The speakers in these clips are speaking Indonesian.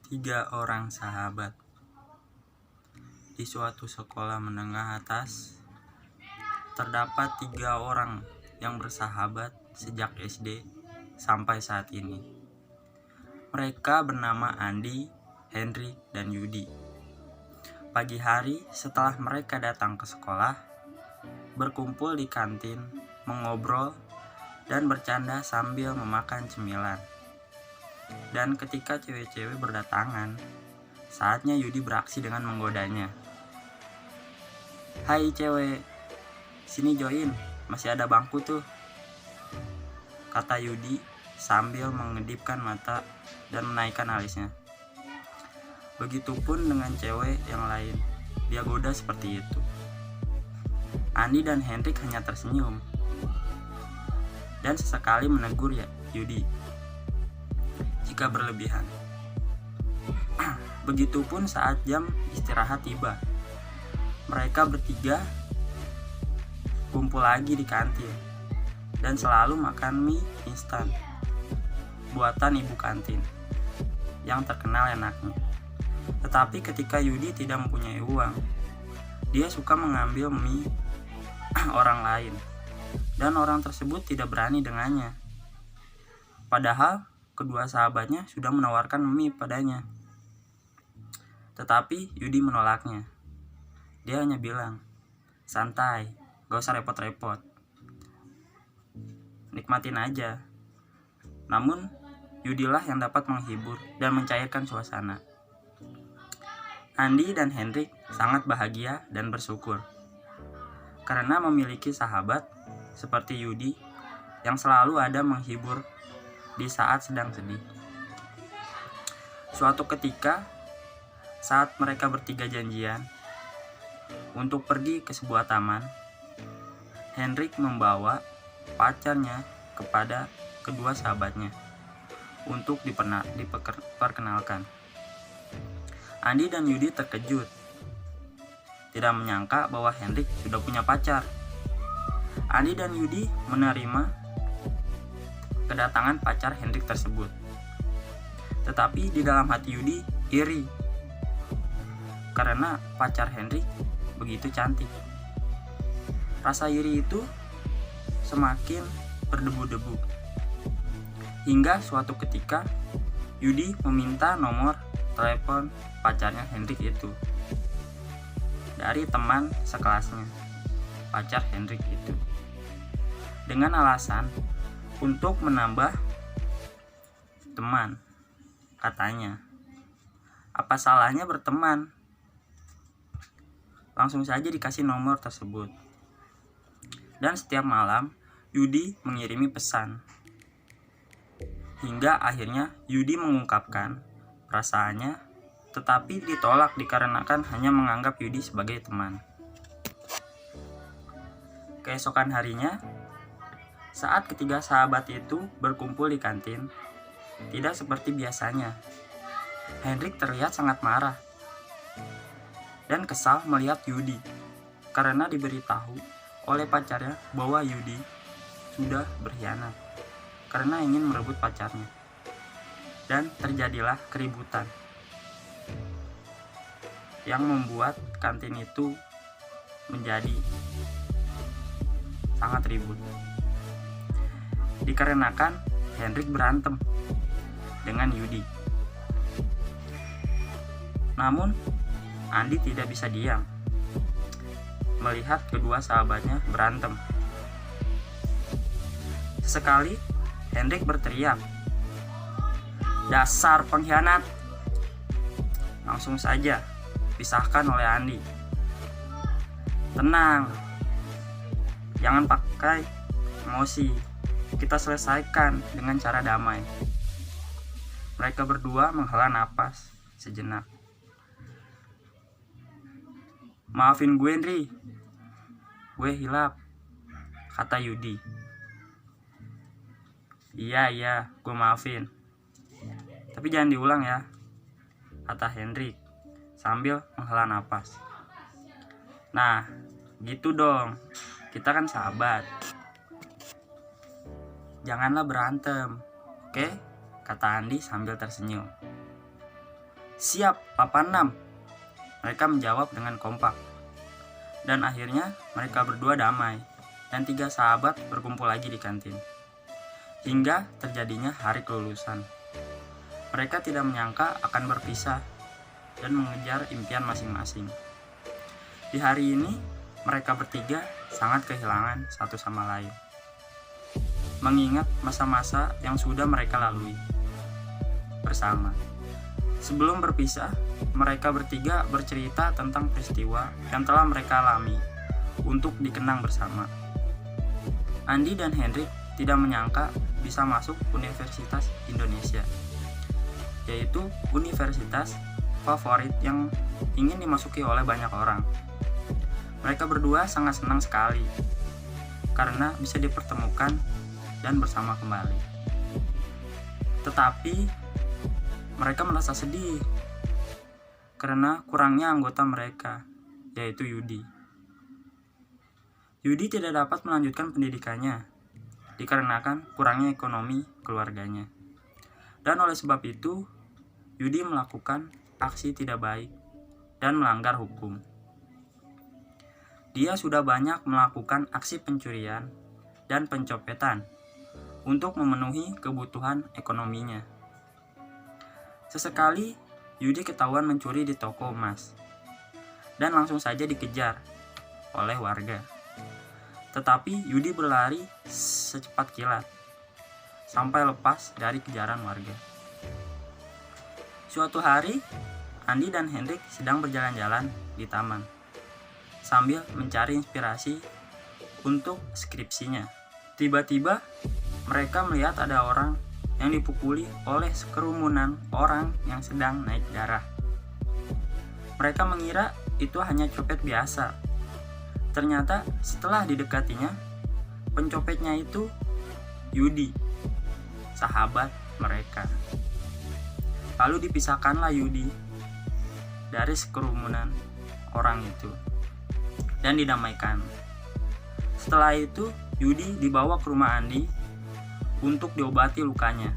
Tiga orang sahabat. Di suatu sekolah menengah atas, terdapat tiga orang yang bersahabat sejak SD sampai saat ini. Mereka bernama Andi, Henry, dan Yudi. Pagi hari setelah mereka datang ke sekolah, berkumpul di kantin, mengobrol, dan bercanda sambil memakan cemilan. Dan ketika cewek-cewek berdatangan, saatnya Yudi beraksi dengan menggodanya. "Hai cewek, sini join, masih ada bangku tuh," kata Yudi sambil mengedipkan mata dan menaikkan alisnya. Begitupun dengan cewek yang lain, dia goda seperti itu. Andi dan Hendrik hanya tersenyum dan sesekali menegur Yudi jika berlebihan. Begitupun saat jam istirahat tiba, mereka bertiga kumpul lagi di kantin dan selalu makan mie instan buatan ibu kantin yang terkenal enaknya. Tetapi ketika Yudi tidak mempunyai uang, dia suka mengambil mie orang lain dan orang tersebut tidak berani dengannya. Padahal kedua sahabatnya sudah menawarkan mie padanya. Tetapi Yudi menolaknya. Dia hanya bilang, "Santai, gak usah repot-repot. Nikmatin aja." Namun, Yudilah yang dapat menghibur dan mencairkan suasana. Andi dan Hendrik sangat bahagia dan bersyukur karena memiliki sahabat seperti Yudi yang selalu ada menghibur di saat sedang sedih. Suatu ketika, saat mereka bertiga janjian untuk pergi ke sebuah taman, Hendrik membawa pacarnya kepada kedua sahabatnya untuk diperkenalkan. Andi dan Yudi terkejut, tidak menyangka bahwa Hendrik sudah punya pacar. Andi dan Yudi menerima kedatangan pacar Hendrik tersebut. Tetapi di dalam hati Yudi iri karena pacar Hendrik begitu cantik. Rasa iri itu semakin berdebu-debu. Hingga suatu ketika Yudi meminta nomor telepon pacarnya Hendrik itu dari teman sekelasnya, pacar Hendrik itu, dengan alasan untuk menambah teman. Katanya, apa salahnya berteman? Langsung saja dikasih nomor tersebut. Dan setiap malam Yudi mengirimi pesan. Hingga akhirnya Yudi mengungkapkan perasaannya, tetapi ditolak dikarenakan hanya menganggap Yudi sebagai teman. Keesokan harinya, saat ketiga sahabat itu berkumpul di kantin, tidak seperti biasanya. Hendrik terlihat sangat marah dan kesal melihat Yudi karena diberitahu oleh pacarnya bahwa Yudi sudah berkhianat karena ingin merebut pacarnya. Dan terjadilah keributan yang membuat kantin itu menjadi sangat ribut. Dikarenakan Hendrik berantem dengan Yudi. Namun Andi tidak bisa diam melihat kedua sahabatnya berantem. Sesekali Hendrik berteriak, "Dasar pengkhianat!" Langsung saja pisahkan oleh Andi. "Tenang, jangan pakai emosi, kita selesaikan dengan cara damai." Mereka berdua menghela napas sejenak. "Maafin gue, Henry, gue hilap," kata Yudi. Iya, gue maafin. Tapi jangan diulang ya," kata Hendrik sambil menghela napas. "Nah, gitu dong. Kita kan sahabat. Janganlah berantem, oke?" kata Andi sambil tersenyum. "Siap, Papa 6." Mereka menjawab dengan kompak. Dan akhirnya mereka berdua damai, dan 3 sahabat berkumpul lagi di kantin. Hingga terjadinya hari kelulusan. Mereka tidak menyangka akan berpisah dan mengejar impian masing-masing. Di hari ini, mereka bertiga sangat kehilangan satu sama lain. Mengingat masa-masa yang sudah mereka lalui bersama. Sebelum berpisah, mereka bertiga bercerita tentang peristiwa yang telah mereka alami untuk dikenang bersama. Andi dan Hendrik tidak menyangka bisa masuk Universitas Indonesia, yaitu universitas favorit yang ingin dimasuki oleh banyak orang. Mereka berdua sangat senang sekali karena bisa dipertemukan dan bersama kembali. Tetapi mereka merasa sedih karena kurangnya anggota mereka, yaitu Yudi. Yudi tidak dapat melanjutkan pendidikannya dikarenakan kurangnya ekonomi keluarganya. Dan oleh sebab itu, Yudi melakukan aksi tidak baik dan melanggar hukum. Dia sudah banyak melakukan aksi pencurian dan pencopetan untuk memenuhi kebutuhan ekonominya. Sesekali, Yudi ketahuan mencuri di toko emas dan langsung saja dikejar oleh warga. Tetapi Yudi berlari secepat kilat sampai lepas dari kejaran warga. Suatu hari, Andi dan Hendrik sedang berjalan-jalan di taman sambil mencari inspirasi untuk skripsinya. Tiba-tiba, mereka melihat ada orang yang dipukuli oleh sekerumunan orang yang sedang naik darah. Mereka mengira itu hanya copet biasa. Ternyata setelah didekatinya, pencopetnya itu Yudi, sahabat mereka. Lalu dipisahkanlah Yudi dari sekerumunan orang itu dan didamaikan. Setelah itu, Yudi dibawa ke rumah Andi untuk diobati lukanya,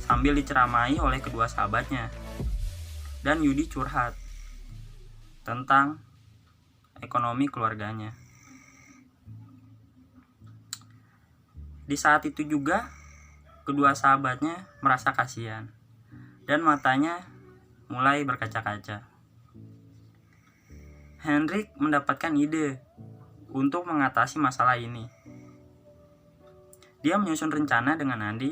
sambil diceramai oleh kedua sahabatnya. Dan Yudi curhat tentang ekonomi keluarganya. Di saat itu juga, kedua sahabatnya merasa kasihan, dan matanya mulai berkaca-kaca. Hendrik mendapatkan ide untuk mengatasi masalah ini. Dia menyusun rencana dengan Andi,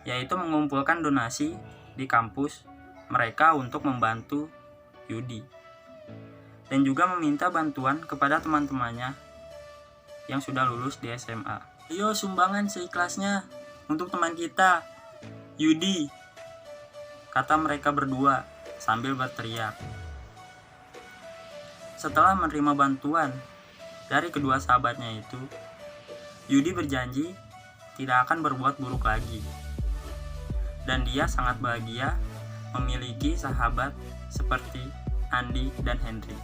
yaitu mengumpulkan donasi di kampus mereka untuk membantu Yudi, dan juga meminta bantuan kepada teman-temannya yang sudah lulus di SMA. "Ayo sumbangan seikhlasnya untuk teman kita, Yudi," kata mereka berdua sambil berteriak. Setelah menerima bantuan dari kedua sahabatnya itu, Yudi berjanji tidak akan berbuat buruk lagi. Dan dia sangat bahagia memiliki sahabat seperti Andi dan Hendrik.